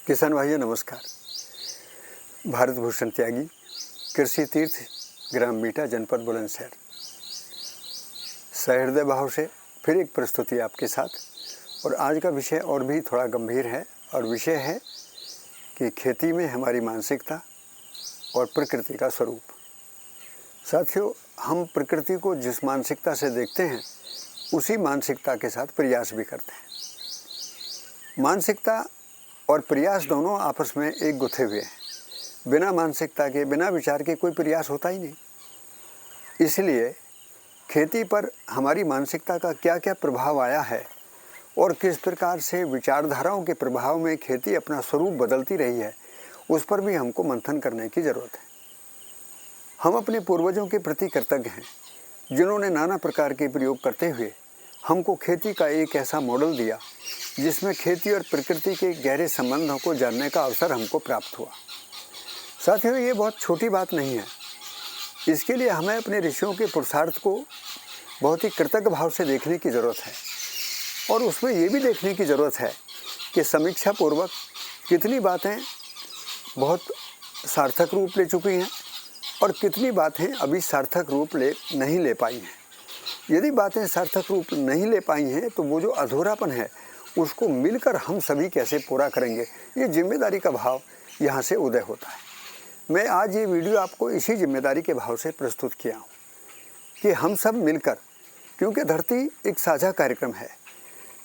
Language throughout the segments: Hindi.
किसान भाइयों नमस्कार। भारत भूषण त्यागी, कृषि तीर्थ, ग्राम मीठा, जनपद बुलंदशहर। सहृदय भाव से फिर एक प्रस्तुति आपके साथ। और आज का विषय और भी थोड़ा गंभीर है और विषय है कि खेती में हमारी मानसिकता और प्रकृति का स्वरूप। साथियों, हम प्रकृति को जिस मानसिकता से देखते हैं उसी मानसिकता के साथ प्रयास भी करते हैं। मानसिकता और प्रयास दोनों आपस में एक गुथे हुए हैं। बिना मानसिकता के, बिना विचार के कोई प्रयास होता ही नहीं। इसलिए खेती पर हमारी मानसिकता का क्या क्या प्रभाव आया है और किस प्रकार से विचारधाराओं के प्रभाव में खेती अपना स्वरूप बदलती रही है, उस पर भी हमको मंथन करने की ज़रूरत है। हम अपने पूर्वजों के प्रति कृतज्ञ हैं, जिन्होंने नाना प्रकार के प्रयोग करते हुए हमको खेती का एक ऐसा मॉडल दिया जिसमें खेती और प्रकृति के गहरे संबंधों को जानने का अवसर हमको प्राप्त हुआ। साथियों, ये बहुत छोटी बात नहीं है। इसके लिए हमें अपने ऋषियों के पुरुषार्थ को बहुत ही कृतज्ञ भाव से देखने की ज़रूरत है और उसमें ये भी देखने की ज़रूरत है कि समीक्षा पूर्वक कितनी बातें बहुत सार्थक रूप ले चुकी हैं और कितनी बातें अभी सार्थक रूप नहीं ले पाई हैं। यदि बातें सार्थक रूप नहीं ले पाई हैं तो वो जो अधूरापन है उसको मिलकर हम सभी कैसे पूरा करेंगे, ये जिम्मेदारी का भाव यहाँ से उदय होता है। मैं आज ये वीडियो आपको इसी जिम्मेदारी के भाव से प्रस्तुत किया हूँ कि हम सब मिलकर, क्योंकि धरती एक साझा कार्यक्रम है।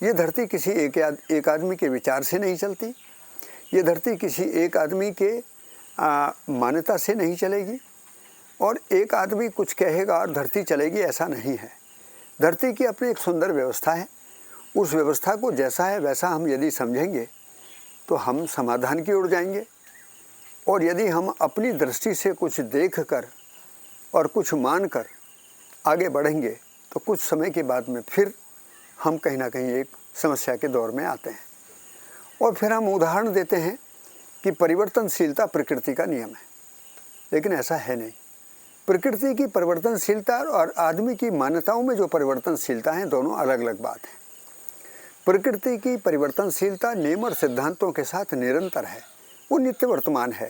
ये धरती किसी एक आदमी के विचार से नहीं चलती, ये धरती किसी एक आदमी के मान्यता से नहीं चलेगी और एक आदमी कुछ कहेगा और धरती चलेगी, ऐसा नहीं है। धरती की अपनी एक सुंदर व्यवस्था है। उस व्यवस्था को जैसा है वैसा हम यदि समझेंगे तो हम समाधान की ओर जाएंगे और यदि हम अपनी दृष्टि से कुछ देख कर और कुछ मान कर आगे बढ़ेंगे तो कुछ समय के बाद में फिर हम कहीं ना कहीं एक समस्या के दौर में आते हैं और फिर हम उदाहरण देते हैं कि परिवर्तनशीलता प्रकृति का नियम है, लेकिन ऐसा है नहीं। प्रकृति की परिवर्तनशीलता और आदमी की मान्यताओं में जो परिवर्तनशीलता है, दोनों अलग अलग बात है। प्रकृति की परिवर्तनशीलता नियम और सिद्धांतों के साथ निरंतर है, वो नित्य वर्तमान है।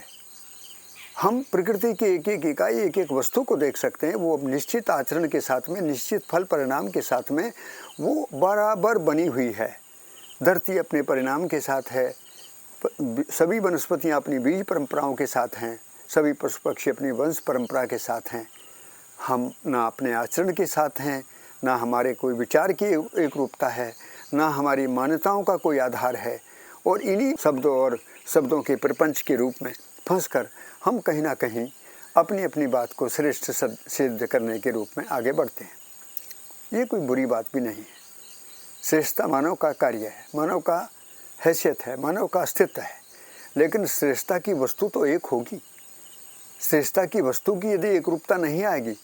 हम प्रकृति की एक एक इकाई, एक एक वस्तु को देख सकते हैं, वो निश्चित आचरण के साथ में, निश्चित फल परिणाम के साथ में वो बराबर बनी हुई है। धरती अपने परिणाम के साथ है, सभी वनस्पतियाँ अपनी बीज परंपराओं के साथ हैं, सभी पशु पक्षी अपनी वंश परंपरा के साथ हैं। हम ना अपने आचरण के साथ हैं, ना हमारे कोई विचार की एक रूपता है, ना हमारी मान्यताओं का कोई आधार है। और इन्हीं शब्दों और शब्दों के प्रपंच के रूप में फंसकर हम कहीं ना कहीं अपनी अपनी बात को श्रेष्ठ सिद्ध करने के रूप में आगे बढ़ते हैं। ये कोई बुरी बात भी नहीं है। श्रेष्ठता मानव का कार्य है, मानव का हैसियत है, मानव का अस्तित्व है। लेकिन श्रेष्ठता की वस्तु तो एक होगी। श्रेष्ठता की वस्तु की यदि एक रूपता नहीं आएगी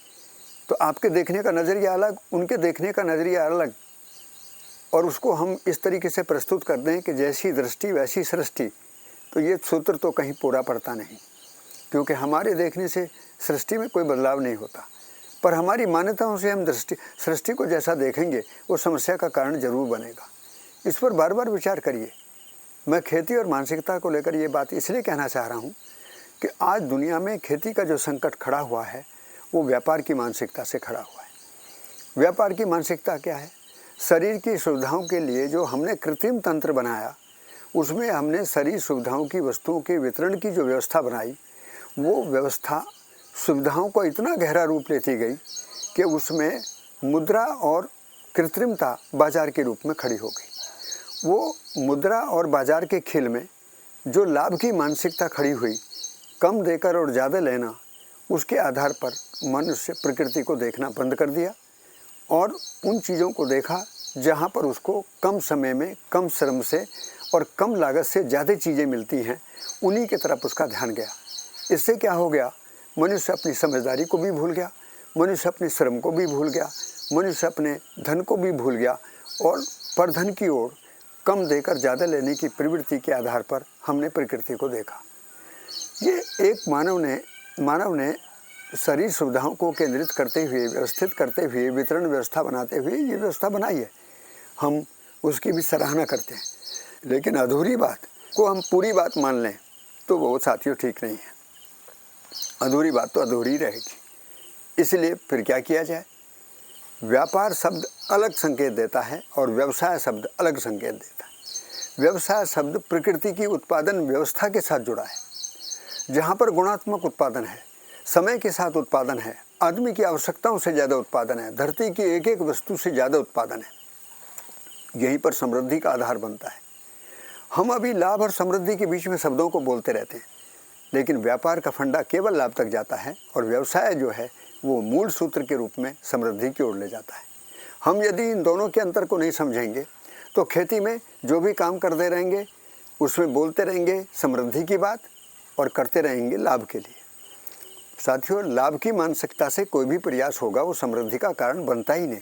तो आपके देखने का नज़रिया अलग, उनके देखने का नज़रिया अलग, और उसको हम इस तरीके से प्रस्तुत कर दें कि जैसी दृष्टि वैसी सृष्टि, तो ये सूत्र तो कहीं पूरा पड़ता नहीं। क्योंकि हमारे देखने से सृष्टि में कोई बदलाव नहीं होता, पर हमारी मान्यताओं से हम सृष्टि को जैसा देखेंगे वो समस्या का कारण जरूर बनेगा। इस पर बार बार विचार करिए। मैं खेती और मानसिकता को लेकर ये बात इसलिए कहना चाह रहा हूँ कि आज दुनिया में खेती का जो संकट खड़ा हुआ है वो व्यापार की मानसिकता से खड़ा हुआ है। व्यापार की मानसिकता क्या है? शरीर की सुविधाओं के लिए जो हमने कृत्रिम तंत्र बनाया, उसमें हमने शरीर सुविधाओं की वस्तुओं के वितरण की जो व्यवस्था बनाई, वो व्यवस्था सुविधाओं को इतना गहरा रूप लेती गई कि उसमें मुद्रा और कृत्रिमता बाजार के रूप में खड़ी हो गई। वो मुद्रा और बाजार के खेल में जो लाभ की मानसिकता खड़ी हुई, कम देकर और ज़्यादा लेना, उसके आधार पर मनुष्य प्रकृति को देखना बंद कर दिया और उन चीज़ों को देखा जहाँ पर उसको कम समय में, कम श्रम से और कम लागत से ज़्यादा चीज़ें मिलती हैं, उन्हीं की तरफ उसका ध्यान गया। इससे क्या हो गया? मनुष्य अपनी समझदारी को भी भूल गया, मनुष्य अपने श्रम को भी भूल गया, मनुष्य अपने धन को भी भूल गया और परधन की ओर कम देकर ज़्यादा लेने की प्रवृत्ति के आधार पर हमने प्रकृति को देखा। ये एक मानव ने शरीर सुविधाओं को केंद्रित करते हुए, व्यवस्थित करते हुए, वितरण व्यवस्था बनाते हुए ये व्यवस्था बनाई है। हम उसकी भी सराहना करते हैं, लेकिन अधूरी बात को हम पूरी बात मान लें तो वो साथियों ठीक नहीं है। अधूरी बात तो अधूरी रहेगी। इसलिए फिर क्या किया जाए? व्यापार शब्द अलग संकेत देता है और व्यवसाय शब्द अलग संकेत देता है। व्यवसाय शब्द प्रकृति की उत्पादन व्यवस्था के साथ जुड़ा है, जहाँ पर गुणात्मक उत्पादन है, समय के साथ उत्पादन है, आदमी की आवश्यकताओं से ज़्यादा उत्पादन है, धरती की एक एक वस्तु से ज़्यादा उत्पादन है। यहीं पर समृद्धि का आधार बनता है। हम अभी लाभ और समृद्धि के बीच में शब्दों को बोलते रहते हैं, लेकिन व्यापार का फंडा केवल लाभ तक जाता है और व्यवसाय जो है वो मूल सूत्र के रूप में समृद्धि की ओर ले जाता है। हम यदि इन दोनों के अंतर को नहीं समझेंगे तो खेती में जो भी काम करते रहेंगे उसमें बोलते रहेंगे समृद्धि की बात और करते रहेंगे लाभ के लिए। साथियों, लाभ की मानसिकता से कोई भी प्रयास होगा वो समृद्धि का कारण बनता ही नहीं।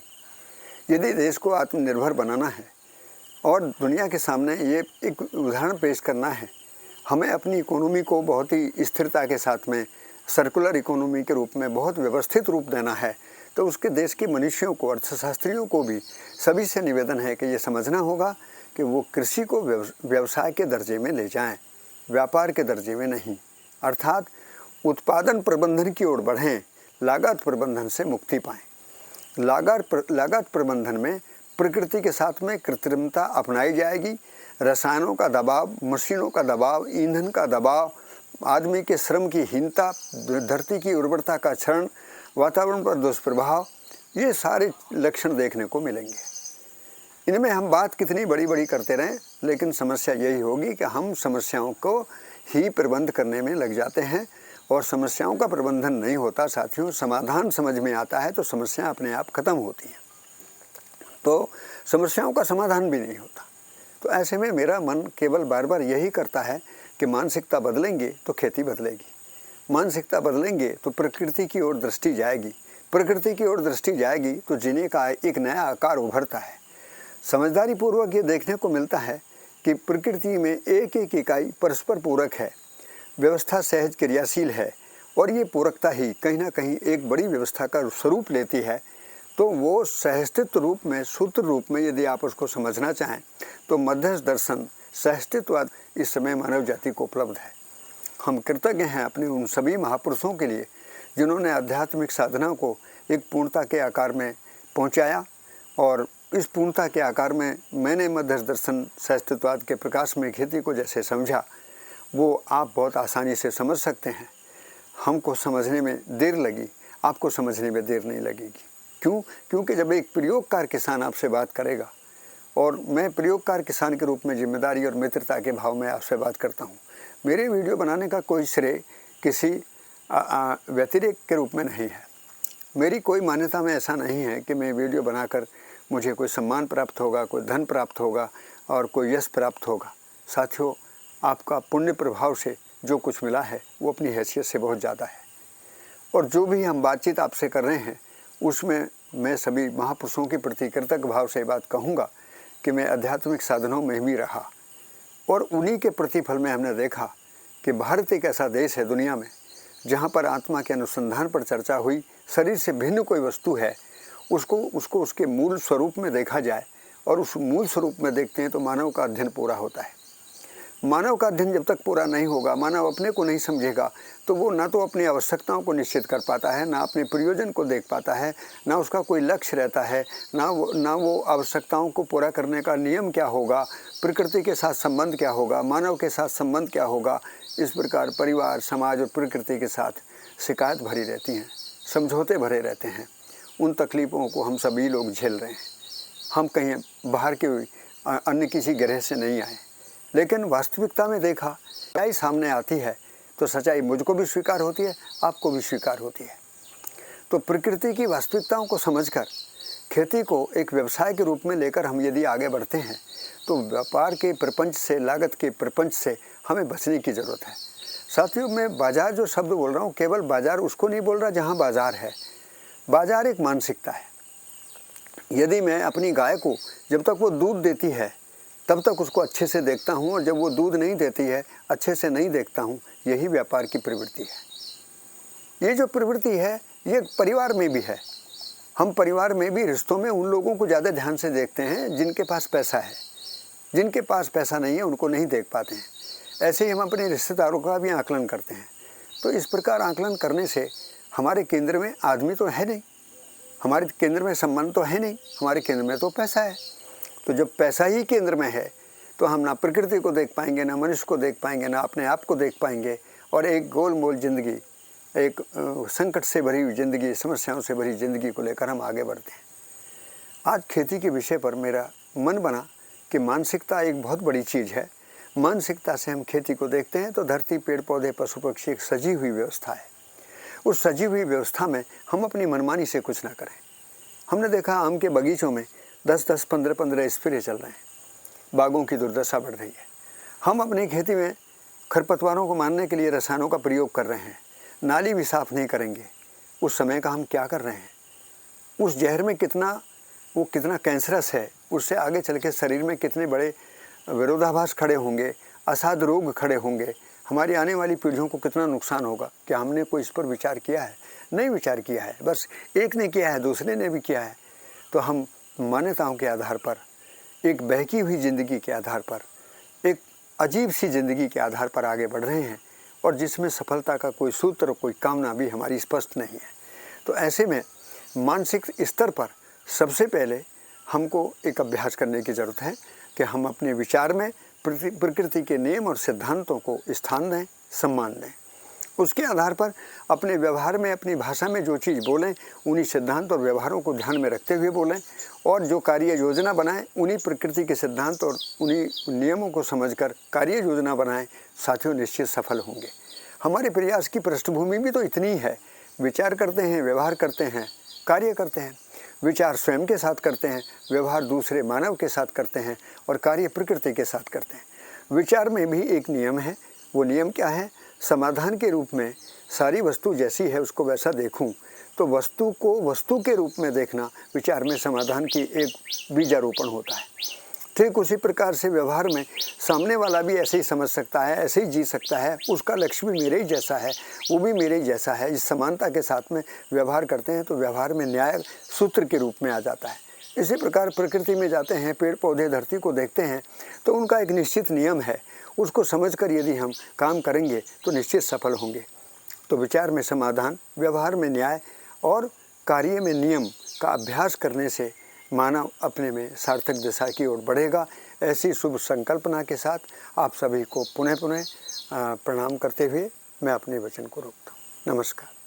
यदि देश को आत्मनिर्भर बनाना है और दुनिया के सामने ये एक उदाहरण पेश करना है, हमें अपनी इकोनॉमी को बहुत ही स्थिरता के साथ में सर्कुलर इकोनॉमी के रूप में बहुत व्यवस्थित रूप देना है, तो उसके देश के मनुष्यों को, अर्थशास्त्रियों को भी सभी से निवेदन है कि ये समझना होगा कि वो कृषि को व्यवसाय के दर्जे में ले जाएं, व्यापार के दर्जे में नहीं। अर्थात उत्पादन प्रबंधन की ओर बढ़ें, लागत प्रबंधन से मुक्ति पाएं। लागत प्रबंधन में प्रकृति के साथ में कृत्रिमता अपनाई जाएगी। रसायनों का दबाव, मशीनों का दबाव, ईंधन का दबाव, आदमी के श्रम की हीनता, धरती की उर्वरता का क्षरण, वातावरण पर दुष्प्रभाव, ये सारे लक्षण देखने को मिलेंगे। इनमें हम बात कितनी बड़ी बड़ी करते रहें, लेकिन समस्या यही होगी कि हम समस्याओं को ही प्रबंध करने में लग जाते हैं और समस्याओं का प्रबंधन नहीं होता। साथियों, समाधान समझ में आता है तो समस्या अपने आप खत्म होती है, तो समस्याओं का समाधान भी नहीं होता। तो ऐसे में मेरा मन केवल बार बार यही करता है कि मानसिकता बदलेंगे तो खेती बदलेगी, मानसिकता बदलेंगे तो प्रकृति की ओर दृष्टि जाएगी, प्रकृति की ओर दृष्टि जाएगी तो जीने का एक नया आकार उभरता है। समझदारी पूर्वक ये देखने को मिलता है कि प्रकृति में एक एक इकाई परस्पर पूरक है, व्यवस्था सहज क्रियाशील है और ये पूरकता ही कहीं ना कहीं एक बड़ी व्यवस्था का स्वरूप लेती है। तो वो सहस्तित्व रूप में, सूत्र रूप में यदि आप उसको समझना चाहें तो मध्यस्थ दर्शन, सहस्तित्ववाद इस समय मानव जाति को उपलब्ध है। हम कृतज्ञ हैं अपने उन सभी महापुरुषों के लिए जिन्होंने आध्यात्मिक साधना को एक पूर्णता के आकार में पहुंचाया और इस पूर्णता के आकार में मैंने मध्यस्थ दर्शन सहस्तित्ववाद के प्रकाश में खेती को जैसे समझा, वो आप बहुत आसानी से समझ सकते हैं। हमको समझने में देर लगी, आपको समझने में देर नहीं लगेगी। क्यों? क्योंकि जब एक प्रयोगकार किसान आपसे बात करेगा और मैं प्रयोगकार किसान के रूप में जिम्मेदारी और मित्रता के भाव में आपसे बात करता हूँ। मेरे वीडियो बनाने का कोई श्रेय किसी व्यतिरेक के रूप में नहीं है। मेरी कोई मान्यता में ऐसा नहीं है कि मैं वीडियो बनाकर मुझे कोई सम्मान प्राप्त होगा, कोई धन प्राप्त होगा और कोई यश प्राप्त होगा। साथियों, आपका पुण्य प्रभाव से जो कुछ मिला है वो अपनी हैसियत से बहुत ज़्यादा है। और जो भी हम बातचीत आपसे कर रहे हैं उसमें मैं सभी महापुरुषों के प्रति कृतज्ञ भाव से बात कहूँगा कि मैं आध्यात्मिक साधनों में भी रहा और उन्हीं के प्रतिफल में हमने देखा कि भारत एक ऐसा देश है दुनिया में जहाँ पर आत्मा के अनुसंधान पर चर्चा हुई। शरीर से भिन्न कोई वस्तु है, उसको उसके मूल स्वरूप में देखा जाए और उस मूल स्वरूप में देखते हैं तो मानव का अध्ययन पूरा होता है। मानव का अध्ययन जब तक पूरा नहीं होगा, मानव अपने को नहीं समझेगा, तो वो ना तो अपनी आवश्यकताओं को निश्चित कर पाता है, ना अपने प्रयोजन को देख पाता है, ना उसका कोई लक्ष्य रहता है, ना वो आवश्यकताओं को पूरा करने का नियम क्या होगा, प्रकृति के साथ संबंध क्या होगा, मानव के साथ संबंध क्या होगा। इस प्रकार परिवार, समाज और प्रकृति के साथ शिकायत भरी रहती हैं, समझौते भरे रहते हैं। उन तकलीफ़ों को हम सभी लोग झेल रहे हैं। हम कहीं बाहर के अन्य किसी ग्रह से नहीं आए, लेकिन वास्तविकता में देखा सच्चाई सामने आती है तो सच्चाई मुझको भी स्वीकार होती है, आपको भी स्वीकार होती है। तो प्रकृति की वास्तविकताओं को समझकर खेती को एक व्यवसाय के रूप में लेकर हम यदि आगे बढ़ते हैं तो व्यापार के प्रपंच से, लागत के प्रपंच से हमें बचने की ज़रूरत है। साथियों, मैं बाजार जो शब्द बोल रहा हूँ, केवल बाजार उसको नहीं बोल रहा जहाँ बाजार है। बाजार एक मानसिकता है। यदि मैं अपनी गाय को जब तक वो दूध देती है तब तक उसको अच्छे से देखता हूँ और जब वो दूध नहीं देती है अच्छे से नहीं देखता हूँ, यही व्यापार की प्रवृत्ति है। ये जो प्रवृत्ति है ये परिवार में भी है। हम परिवार में भी रिश्तों में उन लोगों को ज़्यादा ध्यान से देखते हैं जिनके पास पैसा है। जिनके पास पैसा नहीं है उनको नहीं देख पाते हैं। ऐसे ही हम अपने रिश्तेदारों का भी आकलन करते हैं। तो इस प्रकार आकलन करने से हमारे केंद्र में आदमी तो है नहीं, हमारे केंद्र में सम्मान तो है नहीं, हमारे केंद्र में तो पैसा है। तो जब पैसा ही केंद्र में है तो हम ना प्रकृति को देख पाएंगे, ना मनुष्य को देख पाएंगे, ना अपने आप को देख पाएंगे, और एक गोलमोल ज़िंदगी, एक संकट से भरी हुई ज़िंदगी, समस्याओं से भरी ज़िंदगी को लेकर हम आगे बढ़ते हैं। आज खेती के विषय पर मेरा मन बना कि मानसिकता एक बहुत बड़ी चीज़ है। मानसिकता से हम खेती को देखते हैं तो धरती, पेड़ पौधे, पशु पक्षी एक सजी हुई व्यवस्था है। उस सजी हुई व्यवस्था में हम अपनी मनमानी से कुछ ना करें। हमने देखा आम के बगीचों में 10-10, 15-15 स्प्रे चल रहे हैं, बागों की दुर्दशा बढ़ रही है। हम अपनी खेती में खरपतवारों को मारने के लिए रसायनों का प्रयोग कर रहे हैं, नाली भी साफ़ नहीं करेंगे। उस समय का हम क्या कर रहे हैं? उस जहर में कितना कैंसरस है, उससे आगे चल के शरीर में कितने बड़े विरोधाभास खड़े होंगे, असाध रोग खड़े होंगे, हमारी आने वाली पीढ़ियों को कितना नुकसान होगा। क्या हमने कोई इस पर विचार किया है? नहीं विचार किया है। बस एक ने किया है, दूसरे ने भी किया है। तो हम मान्यताओं के आधार पर, एक बहकी हुई ज़िंदगी के आधार पर, एक अजीब सी ज़िंदगी के आधार पर आगे बढ़ रहे हैं, और जिसमें सफलता का कोई सूत्र, कोई कामना भी हमारी स्पष्ट नहीं है। तो ऐसे में मानसिक स्तर पर सबसे पहले हमको एक अभ्यास करने की ज़रूरत है कि हम अपने विचार में प्रकृति के नियम और सिद्धांतों को स्थान दें, सम्मान दें। उसके आधार पर अपने व्यवहार में, अपनी भाषा में जो चीज़ बोलें, उन्हीं सिद्धांत और व्यवहारों को ध्यान में रखते हुए बोलें, और जो कार्य योजना बनाएं उन्हीं प्रकृति के सिद्धांत और उन्हीं नियमों को समझकर कार्य योजना बनाएं। साथियों, निश्चित सफल होंगे। हमारे प्रयास की पृष्ठभूमि भी तो इतनी है। विचार करते हैं, व्यवहार करते हैं, कार्य करते हैं। विचार स्वयं के साथ करते हैं, व्यवहार दूसरे मानव के साथ करते हैं, और कार्य प्रकृति के साथ करते हैं। विचार में भी एक नियम है। वो नियम क्या है? समाधान के रूप में सारी वस्तु जैसी है उसको वैसा देखूं। तो वस्तु को वस्तु के रूप में देखना विचार में समाधान की एक बीजारोपण होता है। ठीक उसी प्रकार से व्यवहार में सामने वाला भी ऐसे ही समझ सकता है, ऐसे ही जी सकता है, उसका लक्ष्य भी मेरे ही जैसा है, वो भी मेरे ही जैसा है। इस समानता के साथ में व्यवहार करते हैं तो व्यवहार में न्याय सूत्र के रूप में आ जाता है। इसी प्रकार प्रकृति में जाते हैं, पेड़ पौधे, धरती को देखते हैं तो उनका एक निश्चित नियम है। उसको समझकर यदि हम काम करेंगे तो निश्चित सफल होंगे। तो विचार में समाधान, व्यवहार में न्याय और कार्य में नियम का अभ्यास करने से मानव अपने में सार्थक दिशा की ओर बढ़ेगा। ऐसी शुभ संकल्पना के साथ आप सभी को पुनः प्रणाम करते हुए मैं अपने वचन को रोकता हूँ। नमस्कार।